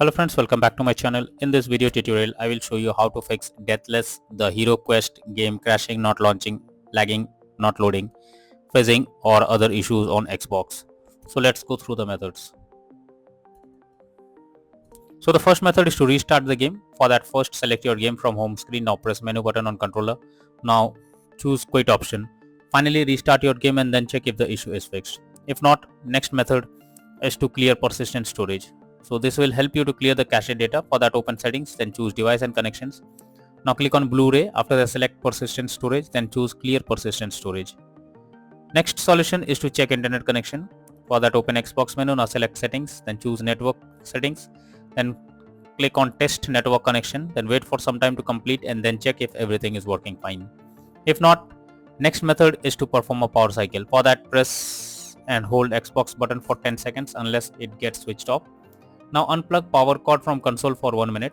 Hello friends, welcome back to my channel. In this video tutorial, I will show you how to fix Deathless, the Hero Quest game crashing, not launching, lagging, not loading, fizzing or other issues on Xbox. So let's go through the methods. So the first method is to restart the game. For that, first select your game from home screen. Now press menu button on controller. Now choose quit option. Finally restart your game and then check if the issue is fixed. If not, next method is to clear persistent storage. So this will help you to clear the cache data. For that, open settings, then choose device and connections. Now click on Blu-ray. After that, select persistent storage, then choose clear persistent storage. Next solution is to check internet connection. For that, open Xbox menu. Now select settings, then choose network settings, then click on test network connection, then wait for some time to complete and then check if everything is working fine. If not, next method is to perform a power cycle. For that, press and hold Xbox button for 10 seconds unless it gets switched off. Now unplug power cord from console for 1 minute.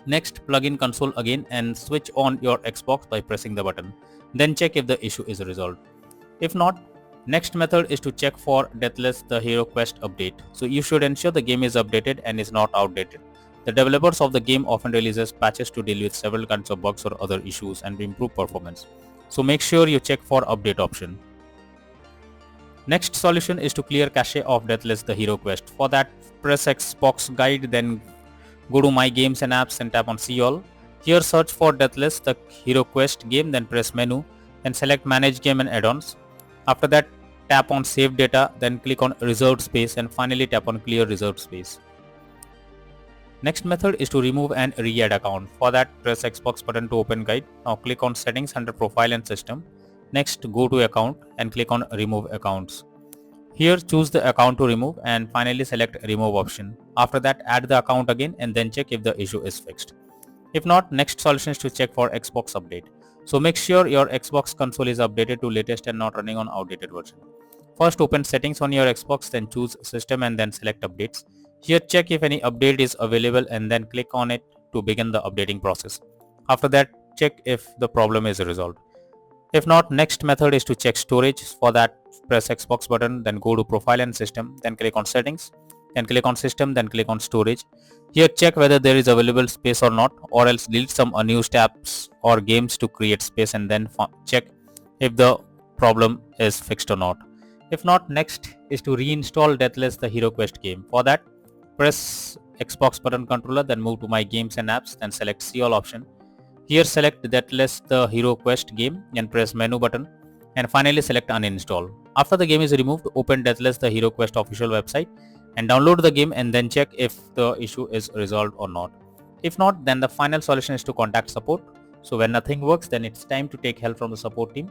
Next, plug in console again and switch on your Xbox by pressing the button. Then check if the issue is resolved. If not, next method is to check for Deathless, the Hero Quest update. So you should ensure the game is updated and is not outdated. The developers of the game often releases patches to deal with several kinds of bugs or other issues and improve performance. So make sure you check for update option. Next solution is to clear cache of Deathless, the Hero Quest. For that, press Xbox guide, then go to My Games and Apps and tap on See All. Here search for Deathless, the Hero Quest game, then press menu, then select Manage Game and Add-ons. After that, tap on Save Data, then click on Reserved Space and finally tap on Clear Reserved Space. Next method is to remove and re-add account. For that, press Xbox button to open guide. Now click on Settings under Profile and System. Next, go to Account and click on Remove Accounts. Here choose the account to remove and finally select Remove option. After that, add the account again and then check if the issue is fixed. If not, next solution is to check for Xbox update. So make sure your Xbox console is updated to latest and not running on outdated version. First, open settings on your Xbox, then choose System and then select Updates. Here check if any update is available and then click on it to begin the updating process. After that, check if the problem is resolved. If not, next method is to check storage. For that, press Xbox button, then go to Profile and System, then click on Settings, then click on System, then click on Storage. Here check whether there is available space or not, or else delete some unused apps or games to create space and then check if the problem is fixed or not. If not, next is to reinstall Deathless, the Hero Quest game. For that, press Xbox button controller, then move to My Games and Apps, then select See All option. Here select Deathless, the Hero Quest game and press menu button and finally select uninstall. After the game is removed, open Deathless, the Hero Quest official website and download the game and then check if the issue is resolved or not. If not, then the final solution is to contact support. So when nothing works, then it's time to take help from the support team.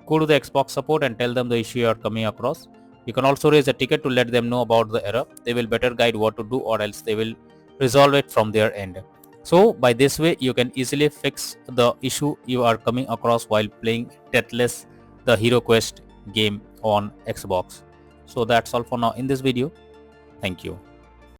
Go to the Xbox support and tell them the issue you are coming across. You can also raise a ticket to let them know about the error. They will better guide what to do or else they will resolve it from their end. So by this way, you can easily fix the issue you are coming across while playing Deathless, the Hero Quest game on Xbox. So that's all for now in this video. Thank you.